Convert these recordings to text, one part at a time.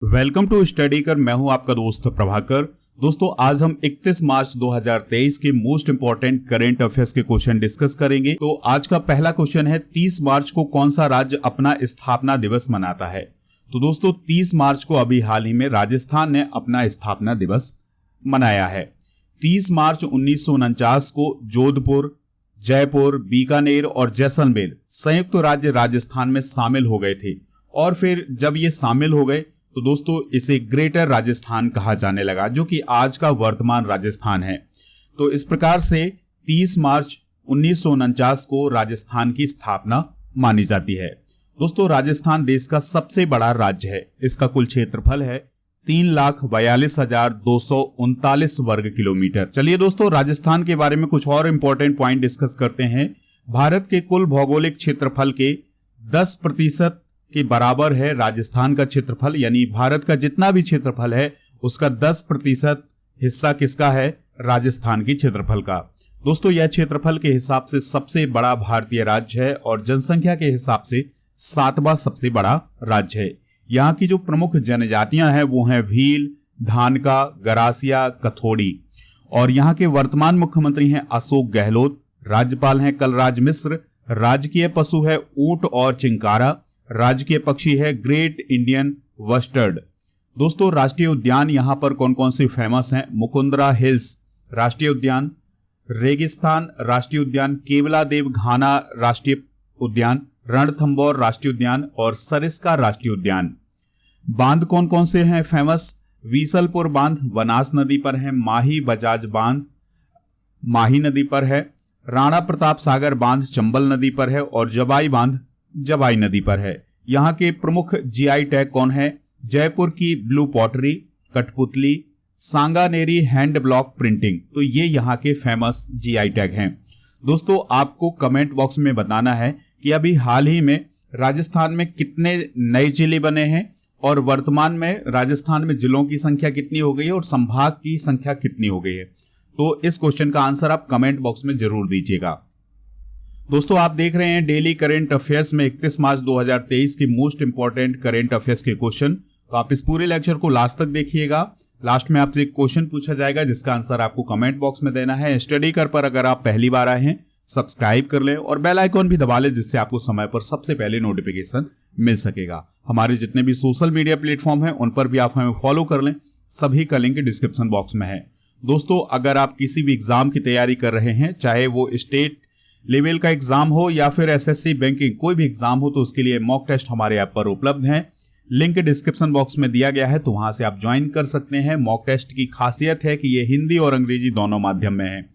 Welcome to study कर। मैं हूं आपका दोस्त प्रभाकर। दोस्तों, आज हम 31 मार्च 2023 के मोस्ट इंपॉर्टेंट करेंट अफेयर्स के क्वेश्चन डिस्कस करेंगे। तो आज का पहला क्वेश्चन है, 30 मार्च को कौन सा राज्य अपना स्थापना दिवस मनाता है? तो दोस्तों, 30 मार्च को अभी हाल ही में राजस्थान ने अपना स्थापना दिवस मनाया है। 30 मार्च 1949 को जोधपुर, जयपुर, बीकानेर और जैसलमेर संयुक्त राज्य राजस्थान में शामिल हो गए थे। और फिर जब ये शामिल हो गए तो दोस्तों इसे ग्रेटर राजस्थान कहा जाने लगा, जो कि आज का वर्तमान राजस्थान है। तो इस प्रकार से 30 मार्च 1949 को राजस्थान की स्थापना मानी जाती है। दोस्तों, राजस्थान देश का सबसे बड़ा राज्य है। इसका कुल क्षेत्रफल है 3,42,239 वर्ग किलोमीटर। चलिए दोस्तों, राजस्थान के बारे में कुछ और इंपॉर्टेंट पॉइंट डिस्कस करते हैं। भारत के कुल भौगोलिक क्षेत्रफल के 10% के बराबर है राजस्थान का क्षेत्रफल, यानी भारत का जितना भी क्षेत्रफल है उसका 10% हिस्सा किसका है? राजस्थान की क्षेत्रफल का। दोस्तों, यह क्षेत्रफल के हिसाब से सबसे बड़ा भारतीय राज्य है और जनसंख्या के हिसाब से 7वां सबसे बड़ा राज्य है। यहाँ की जो प्रमुख जनजातियां हैं वो हैं भील, धानका, गरासिया, कथोड़ी। और यहाँ के वर्तमान मुख्यमंत्री हैं अशोक गहलोत। राज्यपाल हैं कलराज मिश्र। राजकीय पशु है ऊंट और चिंकारा। राजकीय पक्षी है ग्रेट इंडियन वस्टर्ड। दोस्तों, राष्ट्रीय उद्यान यहां पर कौन कौन से फेमस हैं? मुकुंदरा हिल्स राष्ट्रीय उद्यान, रेगिस्तान राष्ट्रीय उद्यान, केवलादेव घाना राष्ट्रीय उद्यान, रणथंभौर राष्ट्रीय उद्यान और सरिस्का राष्ट्रीय उद्यान। बांध कौन कौन से हैं फेमस? वीसलपुर बांध बनास नदी पर है। माही बजाज बांध माही नदी पर है। राणा प्रताप सागर बांध चंबल नदी पर है और जबाई बांध जबाई नदी पर है। यहाँ के प्रमुख जीआई टैग कौन है? जयपुर की ब्लू पॉटरी, कठपुतली, सांगानेरी हैंड ब्लॉक प्रिंटिंग। तो ये यहाँ के फेमस जीआई टैग हैं। दोस्तों, आपको कमेंट बॉक्स में बताना है कि अभी हाल ही में राजस्थान में कितने नए जिले बने हैं और वर्तमान में राजस्थान में जिलों की संख्या कितनी हो गई है और संभाग की संख्या कितनी हो गई है। तो इस क्वेश्चन का आंसर आप कमेंट बॉक्स में जरूर दीजिएगा। दोस्तों, आप देख रहे हैं डेली करेंट अफेयर्स में 31 मार्च 2023 के मोस्ट इंपॉर्टेंट करेंट अफेयर्स के क्वेश्चन। तो आप इस पूरे लेक्चर को लास्ट तक देखिएगा। लास्ट में आपसे एक क्वेश्चन पूछा जाएगा जिसका आंसर आपको कमेंट बॉक्स में देना है। स्टडी कर पर अगर आप पहली बार आए हैं सब्सक्राइब कर लें और बेल आइकॉन भी दबा लें, जिससे आपको समय पर सबसे पहले नोटिफिकेशन मिल सकेगा। हमारे जितने भी सोशल मीडिया प्लेटफॉर्म हैं उन पर भी आप हमें फॉलो कर लें। सभी का लिंक डिस्क्रिप्शन बॉक्स में है। दोस्तों, अगर आप किसी भी एग्जाम की तैयारी कर रहे हैं, चाहे वो स्टेट लेवल का एग्जाम हो या फिर एसएससी बैंकिंग कोई भी एग्जाम हो, तो उसके लिए मॉक टेस्ट हमारे ऐप पर उपलब्ध हैं। लिंक डिस्क्रिप्शन बॉक्स में दिया गया है, तो वहां से आप ज्वाइन कर सकते हैं। मॉक टेस्ट की खासियत है कि ये हिंदी और अंग्रेजी दोनों माध्यम में है।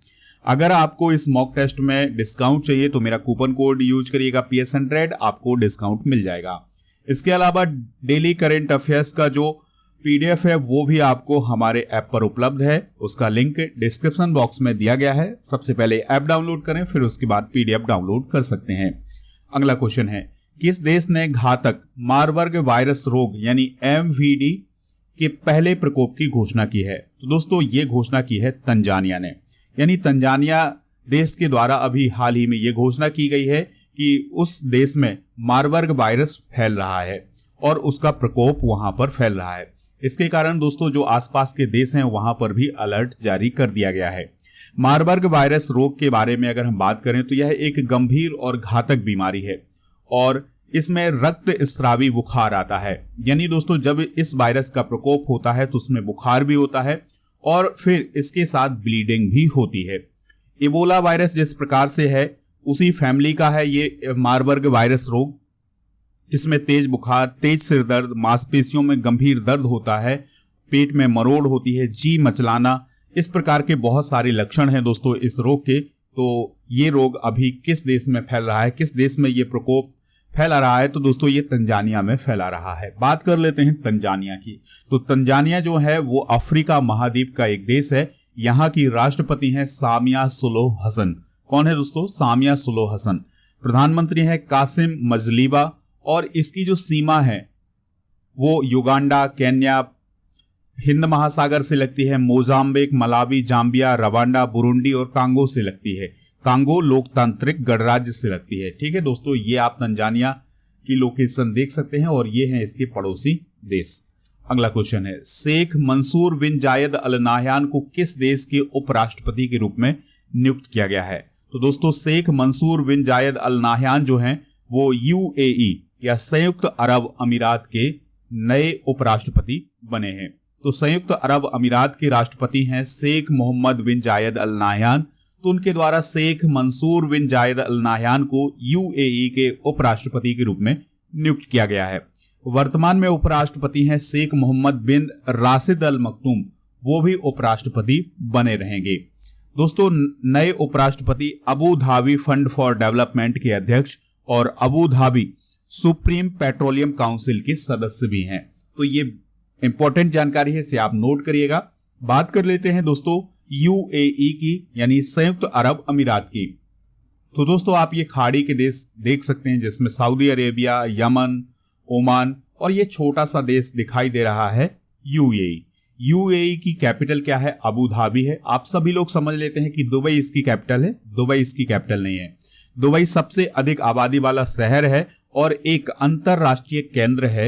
अगर आपको इस मॉक टेस्ट में डिस्काउंट चाहिए तो मेरा कूपन कोड यूज करिएगा PS100, आपको डिस्काउंट मिल जाएगा। इसके अलावा डेली करेंट अफेयर्स का जो PDF है वो भी आपको हमारे ऐप पर उपलब्ध है। उसका लिंक डिस्क्रिप्शन बॉक्स में दिया गया है। सबसे पहले ऐप डाउनलोड करें, फिर उसके बाद PDF डाउनलोड कर सकते हैं। अगला क्वेश्चन है, किस देश ने घातक मारबर्ग वायरस रोग यानी MVD के पहले प्रकोप की घोषणा की है? तो दोस्तों, ये घोषणा की है तंजानिया ने। यानी तंजानिया देश के द्वारा अभी हाल ही में ये घोषणा की गई है कि उस देश में मारबर्ग वायरस फैल रहा है और उसका प्रकोप वहां पर फैल रहा है। इसके कारण दोस्तों जो आसपास के देश हैं वहां पर भी अलर्ट जारी कर दिया गया है। मारबर्ग वायरस रोग के बारे में अगर हम बात करें तो यह एक गंभीर और घातक बीमारी है और इसमें रक्त स्रावी बुखार आता है। यानी दोस्तों, जब इस वायरस का प्रकोप होता है तो उसमें बुखार भी होता है और फिर इसके साथ ब्लीडिंग भी होती है। इबोला वायरस जिस प्रकार से है उसी फैमिली का है ये मारबर्ग वायरस रोग। इसमें तेज बुखार, तेज सिर दर्द, मांसपेशियों में गंभीर दर्द होता है, पेट में मरोड़ होती है, जी मचलाना, इस प्रकार के बहुत सारे लक्षण हैं दोस्तों इस रोग के। तो ये रोग अभी किस देश में फैल रहा है, किस देश में ये प्रकोप फैला रहा है? तो दोस्तों ये तंजानिया में फैला रहा है। बात कर लेते हैं तंजानिया की। तो तंजानिया जो है वो अफ्रीका महाद्वीप का एक देश है। यहाँ की राष्ट्रपति हैं सामिया सुलूहु हसन। कौन है दोस्तों? सामिया सुलूहु हसन। प्रधानमंत्री है कासिम मजलीबा और इसकी जो सीमा है वो युगांडा, केन्या, हिंद महासागर से लगती है, Mozambique, Malawi, Zambia, Rwanda, Burundi और कांगो से लगती है। कांगो लोकतांत्रिक गणराज्य से लगती है। ठीक है दोस्तों, ये आप तंजानिया की लोकेशन देख सकते हैं और ये हैं इसके पड़ोसी देश। अगला क्वेश्चन है, शेख मंसूर बिन जायद अल नाहयान को किस देश के उपराष्ट्रपति के रूप में नियुक्त किया गया है? तो दोस्तों शेख मंसूर बिन जायद अल नाहयान जो हैं वो यूएई या संयुक्त अरब अमीरात के नए उपराष्ट्रपति बने हैं। तो संयुक्त अरब अमीरात के राष्ट्रपति हैं शेख मोहम्मद बिन जायद अल नाहयान। तो उनके द्वारा शेख मंसूर बिन जायद अल नाहयान को यूएई के उपराष्ट्रपति के रूप में नियुक्त किया गया है। वर्तमान में उपराष्ट्रपति हैं शेख मोहम्मद बिन राशिद अल मखदूम, वो भी उपराष्ट्रपति बने रहेंगे। दोस्तों नए उपराष्ट्रपति Abu Dhabi fund for development के अध्यक्ष और Abu Dhabi supreme petroleum council के सदस्य भी हैं। तो ये इंपॉर्टेंट जानकारी है, इसे आप नोट करिएगा। बात कर लेते हैं दोस्तों यूएई की यानी संयुक्त अरब अमीरात की। तो दोस्तों आप ये खाड़ी के देश देख सकते हैं जिसमें सऊदी अरेबिया, यमन, ओमान और ये छोटा सा देश दिखाई दे रहा है यूएई। यूएई की कैपिटल क्या है? अबू धाबी है। आप सभी लोग समझ लेते हैं कि दुबई इसकी कैपिटल है। दुबई इसकी कैपिटल नहीं है। दुबई सबसे अधिक आबादी वाला शहर है और एक अंतरराष्ट्रीय केंद्र है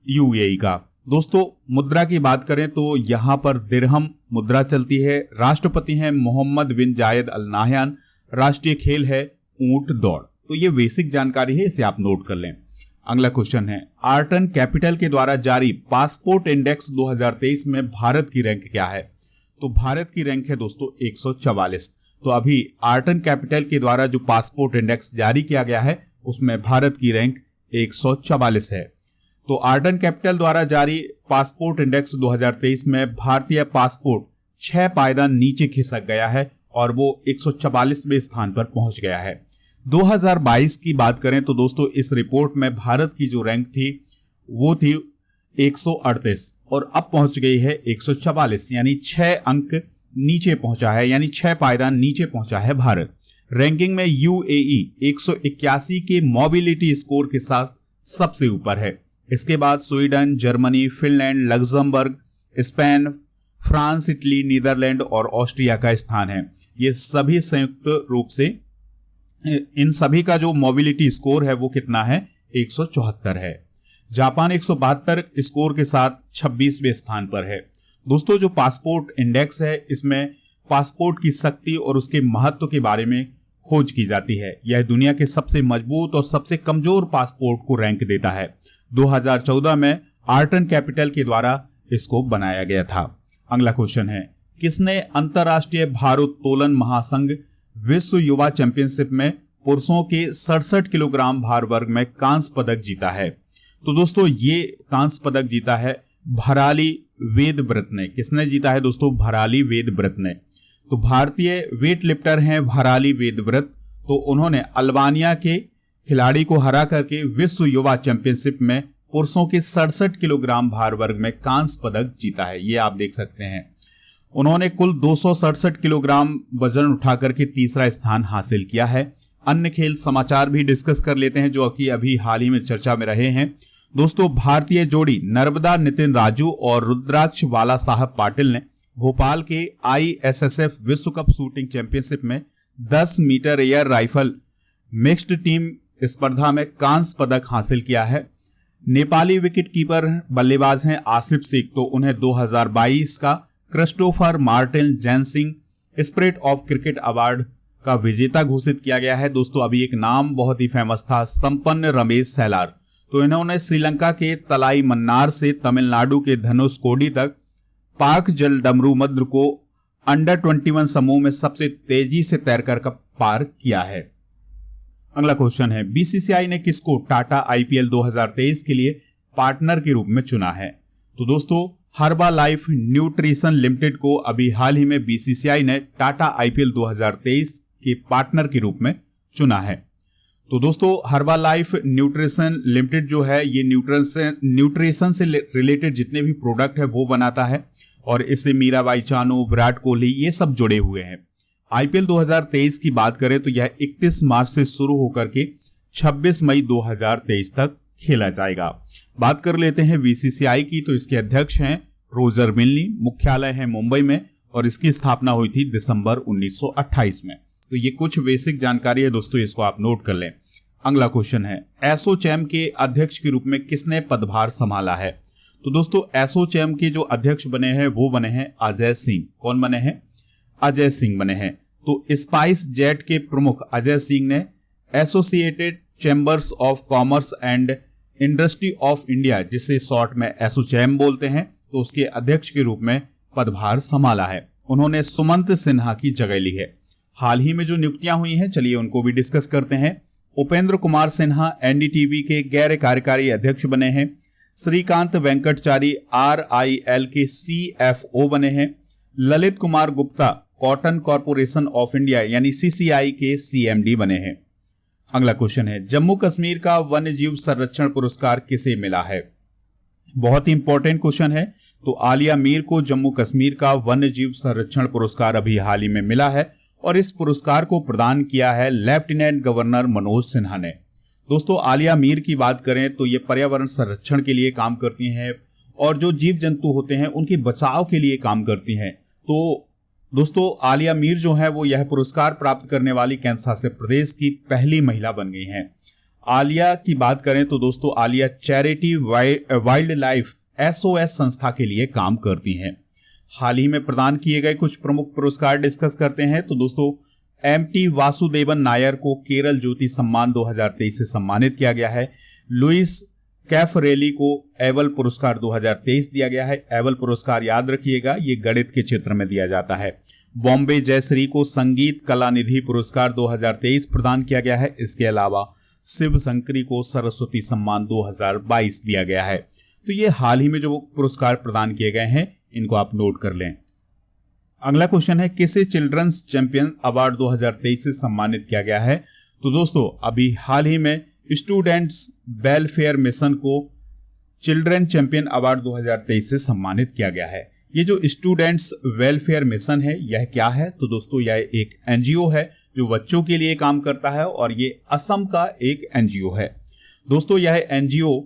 यूएई का। दोस्तों मुद्रा की बात करें तो यहां पर दिरहम मुद्रा चलती है। राष्ट्रपति हैं मोहम्मद बिन जायद अल नाहयान। राष्ट्रीय खेल है ऊंट दौड़। तो ये बेसिक जानकारी है, इसे आप नोट कर लें। अगला क्वेश्चन है, आर्टन कैपिटल के द्वारा जारी पासपोर्ट इंडेक्स 2023 में भारत की रैंक क्या है? तो भारत की रैंक है दोस्तों 144। तो अभी आर्टन कैपिटल के द्वारा जो पासपोर्ट इंडेक्स जारी किया गया है उसमें भारत की रैंक 144 है। तो आर्टन कैपिटल द्वारा जारी पासपोर्ट इंडेक्स 2023 में भारतीय पासपोर्ट 6 पायदान नीचे खिसक गया है और वो 144वें स्थान पर पहुंच गया है। 2022 की बात करें तो दोस्तों इस रिपोर्ट में भारत की जो रैंक थी वो थी 138 और अब पहुंच गई है 144, यानी 6 अंक नीचे पहुंचा है, यानी 6 पायदान नीचे पहुंचा है भारत। रैंकिंग में यूएई 181 के मोबिलिटी स्कोर के साथ सबसे ऊपर है। इसके बाद Sweden, Germany, Finland, Luxembourg, Spain, France, Italy, Netherlands और ऑस्ट्रिया का स्थान है। ये सभी संयुक्त रूप से इन सभी का जो मोबिलिटी स्कोर है वो कितना है? 174 है। जापान 172 स्कोर के साथ 26वें स्थान पर है। दोस्तों जो पासपोर्ट इंडेक्स है इसमें पासपोर्ट की शक्ति और उसके महत्व के बारे में खोज की जाती है। यह दुनिया के सबसे मजबूत और सबसे कमजोर पासपोर्ट को रैंक देता है। 2014 में आर्टन कैपिटल के द्वारा इसको बनाया गया था। अगला क्वेश्चन है, किसने अंतरराष्ट्रीय भारोत्तोलन महासंघ विश्व युवा चैंपियनशिप में पुरुषों के 67 किलोग्राम भार वर्ग में कांस्य पदक जीता है? तो दोस्तों ये कांस्य पदक जीता है भराली वेदव्रत ने। किसने जीता है दोस्तों? भराली वेदव्रत ने। तो भारतीय वेट लिफ्टर हैं भराली वेदव्रत। तो उन्होंने अल्बानिया के खिलाड़ी को हरा करके विश्व युवा चैंपियनशिप में पुरुषों के 67 किलोग्राम भार वर्ग में कांस्य पदक जीता है। ये आप देख सकते हैं। उन्होंने कुल 267 किलोग्राम वजन उठाकर के तीसरा स्थान हासिल किया है। अन्य खेल समाचार भी डिस्कस कर लेते हैं जो कि अभी हाल ही में चर्चा में रहे हैं। दोस्तों भारतीय जोड़ी नर्मदा नितिन राजू और रुद्राक्ष वाला साहब पाटिल ने भोपाल के ISSF विश्व कप शूटिंग चैंपियनशिप में 10 metre air rifle mixed team स्पर्धा में कांस्य पदक हासिल किया है। नेपाली विकेट कीपर बल्लेबाज हैं आसिफ शेख। तो उन्हें 2022 का Christopher Martin Jenkins spirit of cricket award का विजेता घोषित किया गया है। दोस्तों अभी एक नाम बहुत ही फेमस था, संपन्न रमेश सैलार। तो इन्होंने श्रीलंका के तलाई मन्नार से तमिलनाडु के धनुषकोडी तक पाक जल डमरूमद्र को अंडर 21 समूह में सबसे तेजी से तैरकर पार किया है। अगला क्वेश्चन है, बीसीसीआई ने किसको टाटा आईपीएल 2023 के लिए पार्टनर के रूप में चुना है? तो दोस्तों हर्बा लाइफ न्यूट्रिशन लिमिटेड को अभी हाल ही में बीसीसीआई ने टाटा आईपीएल 2023 के पार्टनर के रूप में चुना है। तो दोस्तों हर्बा लाइफ न्यूट्रिशन लिमिटेड जो है ये न्यूट्रिशन से रिलेटेड जितने भी प्रोडक्ट है वो बनाता है और इससे मीराबाई चानू, विराट कोहली ये सब जुड़े हुए हैं। आईपीएल 2023 की बात करें तो यह 31 मार्च से शुरू होकर के 26 मई 2023 तक खेला जाएगा। बात कर लेते हैं बीसीसीआई की। तो इसके अध्यक्ष हैं रोजर मिल्नी, मुख्यालय है मुंबई में और इसकी स्थापना हुई थी दिसंबर 1928 में। तो ये कुछ बेसिक जानकारी है दोस्तों, इसको आप नोट कर लें। अगला क्वेश्चन है, एसोचैम के अध्यक्ष के रूप में किसने पदभार संभाला है? तो दोस्तों एसोचैम के जो अध्यक्ष बने हैं वो बने हैं अजय सिंह। कौन बने हैं? अजय सिंह बने हैं। तो स्पाइस जेट के प्रमुख अजय सिंह ने associated chambers of commerce and industry of India, जिसे शॉर्ट में एसोचैम बोलते हैं, तो उसके अध्यक्ष के रूप में पदभार संभाला है। उन्होंने सुमंत सिन्हा की जगह ली है। हाल ही में जो नियुक्तियां हुई हैं, चलिए उनको भी डिस्कस करते हैं। उपेंद्र कुमार सिन्हा एनडीटीवी के गैर कार्यकारी अध्यक्ष बने हैं। श्रीकांत वेंकटचारी RIL के CFO बने हैं। Lalit Kumar Gupta cotton corporation of India यानी CCI के CMD बने हैं। अगला क्वेश्चन है, जम्मू कश्मीर का वन्य जीव संरक्षण पुरस्कार किसे मिला है? बहुत ही इंपॉर्टेंट क्वेश्चन है। तो आलिया मीर को जम्मू कश्मीर का वन्य जीव संरक्षण पुरस्कार अभी हाल ही में मिला है और इस पुरस्कार को प्रदान किया है लेफ्टिनेंट गवर्नर मनोज सिन्हा ने। दोस्तों आलिया मीर की बात करें तो ये पर्यावरण संरक्षण के लिए काम करती हैं और जो जीव जंतु होते हैं उनके बचाव के लिए काम करती हैं। तो दोस्तों आलिया मीर जो है वो यह पुरस्कार प्राप्त करने वाली केंद्र शासित प्रदेश की पहली महिला बन गई हैं। आलिया की बात करें तो दोस्तों Alia charity wild life SOS संस्था के लिए काम करती हैं। हाल ही में प्रदान किए गए कुछ प्रमुख पुरस्कार डिस्कस करते हैं। तो दोस्तों MT वासुदेवन नायर को केरल ज्योति सम्मान 2023 से सम्मानित किया गया है। लुइस कैफरेली को एवल पुरस्कार 2023 दिया गया है। एवल पुरस्कार याद रखिएगा, ये गणित के क्षेत्र में दिया जाता है। बॉम्बे जयश्री को संगीत कला निधि पुरस्कार 2023 प्रदान किया गया है। इसके अलावा शिव शंकरी को सरस्वती सम्मान 2022 दिया गया है। तो ये हाल ही में जो पुरस्कार प्रदान किए गए हैं इनको आप नोट कर लें। अगला क्वेश्चन है, किसे चिल्ड्रंस चैंपियन अवार्ड 2023 से सम्मानित किया गया है? तो दोस्तों अभी हाल ही में स्टूडेंट्स वेलफेयर मिशन को चिल्ड्रन चैंपियन अवार्ड 2023 से सम्मानित किया गया है। ये जो स्टूडेंट्स वेलफेयर मिशन है यह क्या है? तो दोस्तों यह एक NGO है जो बच्चों के लिए काम करता है और ये असम का एक NGO है। दोस्तों यह NGO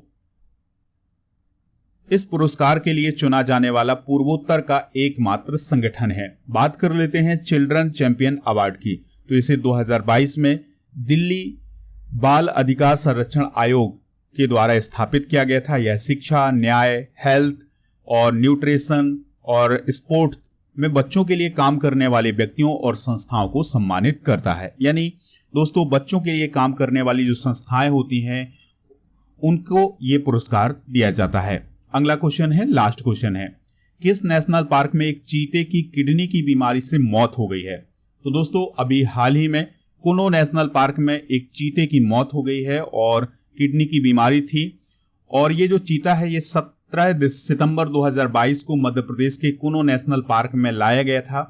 इस पुरस्कार के लिए चुना जाने वाला पूर्वोत्तर का एकमात्र संगठन है। बात कर लेते हैं चिल्ड्रन चैंपियन अवार्ड की। तो इसे 2022 में दिल्ली बाल अधिकार संरक्षण आयोग के द्वारा स्थापित किया गया था। यह शिक्षा, न्याय, हेल्थ और न्यूट्रिशन और स्पोर्ट में बच्चों के लिए काम करने वाले व्यक्तियों और संस्थाओं को सम्मानित करता है। यानी दोस्तों बच्चों के लिए काम करने वाली जो संस्थाएं होती हैं उनको ये पुरस्कार दिया जाता है। अगला क्वेश्चन है, लास्ट क्वेश्चन है, किस नेशनल पार्क में एक चीते की किडनी की बीमारी से मौत हो गई है? तो दोस्तों अभी हाल ही में कुनो नेशनल पार्क में एक चीते की मौत हो गई है और किडनी की बीमारी थी। और ये जो चीता है ये 17 सितंबर 2022 को मध्य प्रदेश के कुनो नेशनल पार्क में लाया गया था।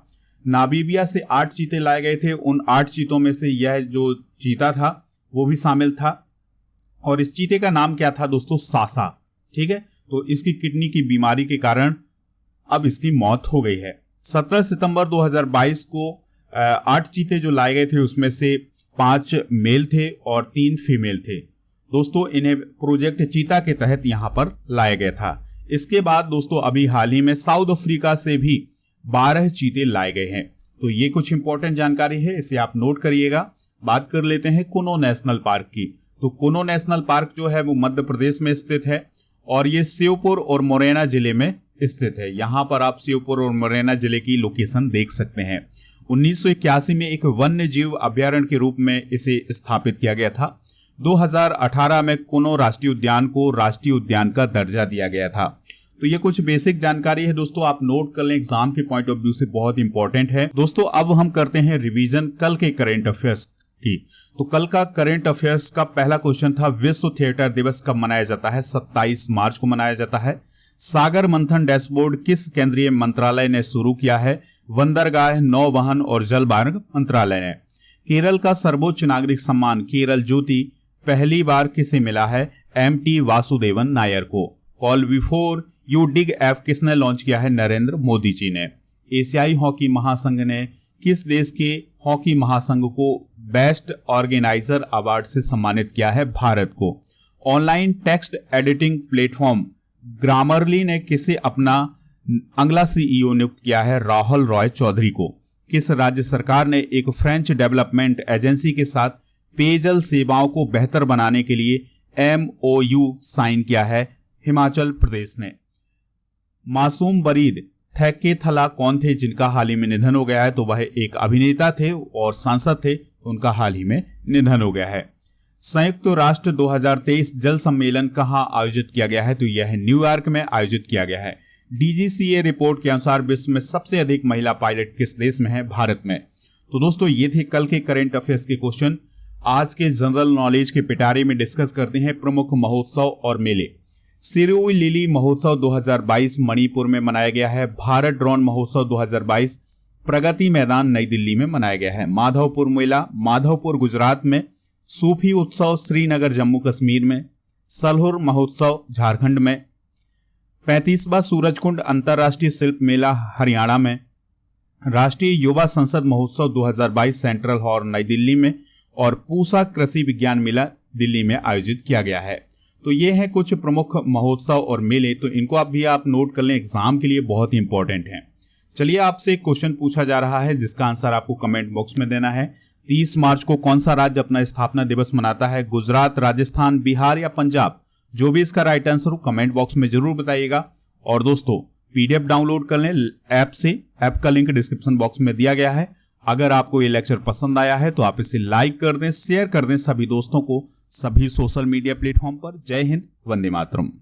नामीबिया से 8 चीते लाए गए थे। उन 8 चीतों में से यह जो चीता था वो भी शामिल था और इस चीते का नाम क्या था दोस्तों? सासा। ठीक है, तो इसकी किडनी की बीमारी के कारण अब इसकी मौत हो गई है। 17 सितंबर 2022 को 8 चीते जो लाए गए थे उसमें से 5 मेल थे और 3 फीमेल थे। दोस्तों इन्हें प्रोजेक्ट चीता के तहत यहां पर लाया गया था। इसके बाद दोस्तों अभी हाल ही में साउथ अफ्रीका से भी 12 चीते लाए गए हैं। तो ये कुछ इंपॉर्टेंट जानकारी है, इसे आप नोट करिएगा। बात कर लेते हैं कुनो नेशनल पार्क की। तो कुनो नेशनल पार्क जो है वो मध्य प्रदेश में स्थित है और ये श्योपुर और मुरैना जिले में स्थित है। यहाँ पर आप श्योपुर और मुरैना जिले की लोकेशन देख सकते हैं। 1981 में एक वन्य जीव अभ्यारण्य के रूप में इसे स्थापित किया गया था। 2018 में कुनो राष्ट्रीय उद्यान को राष्ट्रीय उद्यान का दर्जा दिया गया था। तो ये कुछ बेसिक जानकारी है दोस्तों, आप नोट कर लें, एग्जाम के पॉइंट ऑफ व्यू से बहुत इंपॉर्टेंट है। दोस्तों अब हम करते हैं रिवीजन कल के करंट अफेयर्स की। तो कल का करंट अफेयर्स का पहला क्वेश्चन था, विश्व थिएटर दिवस कब मनाया जाता है? 27 मार्च को मनाया जाता है। सागर मंथन डैशबोर्ड किस केंद्रीय मंत्रालय ने शुरू किया है? बंदरगाह, नौवहन और जलमार्ग मंत्रालय ने। केरल का सर्वोच्च नागरिक सम्मान केरल ज्योति पहली बार किसे मिला है? MT वासुदेवन नायर को। Call before you dig app किसने लॉन्च किया है? नरेंद्र मोदी जी ने। एशियाई हॉकी महासंघ ने किस देश के हॉकी महासंघ को बेस्ट ऑर्गेनाइजर अवार्ड से सम्मानित किया है? भारत को। Online text editing platform Grammarly ने किसे अपना अगला CEO नियुक्त किया है? राहुल रॉय चौधरी को। किस राज्य सरकार ने एक फ्रेंच डेवलपमेंट एजेंसी के साथ पेयजल सेवाओं को बेहतर बनाने के लिए MOU साइन किया है? हिमाचल प्रदेश ने। मासूम बरीद थैकेथला कौन थे जिनका हाल ही में निधन हो गया है? तो वह एक अभिनेता थे और सांसद थे, उनका हाल ही में निधन हो गया है। संयुक्त राष्ट्र 2023 जल सम्मेलन कहां आयोजित किया गया है? तो यह न्यूयॉर्क में आयोजित किया गया है। DGCA रिपोर्ट के अनुसार विश्व में सबसे अधिक महिला पायलट किस देश में है? भारत में। तो दोस्तों ये थे कल के करंट अफेयर्स के क्वेश्चन। आज के जनरल नॉलेज के पिटारे में डिस्कस करते हैं प्रमुख महोत्सव और मेले। सिरोई लिली महोत्सव 2022 मणिपुर में मनाया गया है। भारत ड्रोन महोत्सव 2022 प्रगति मैदान नई दिल्ली में मनाया गया है। माधवपुर मेला माधवपुर गुजरात में। सूफी उत्सव श्रीनगर जम्मू कश्मीर में। सलहुर महोत्सव झारखंड में। 35वां सूरजकुंड अंतर्राष्ट्रीय शिल्प मेला हरियाणा में। राष्ट्रीय युवा संसद महोत्सव 2022 सेंट्रल हॉल नई दिल्ली में। और पूसा कृषि विज्ञान मेला दिल्ली में आयोजित किया गया है। तो ये हैं कुछ प्रमुख महोत्सव और मेले, तो इनको आप नोट कर लें, एग्जाम के लिए बहुत ही इंपॉर्टेंट हैं। चलिए आपसे एक क्वेश्चन पूछा जा रहा है जिसका आंसर आपको कमेंट बॉक्स में देना है। 30 मार्च को कौन सा राज्य अपना स्थापना दिवस मनाता है? गुजरात, राजस्थान, बिहार या पंजाब? जो भी इसका राइट आंसर हो कमेंट बॉक्स में जरूर बताइएगा। और दोस्तों PDF डाउनलोड कर लें ऐप से, ऐप का लिंक डिस्क्रिप्शन बॉक्स में दिया गया है। अगर आपको ये लेक्चर पसंद आया है तो आप इसे लाइक कर दें, शेयर कर दें सभी दोस्तों को, सभी सोशल मीडिया प्लेटफॉर्म पर। जय हिंद, वंदे मातरम।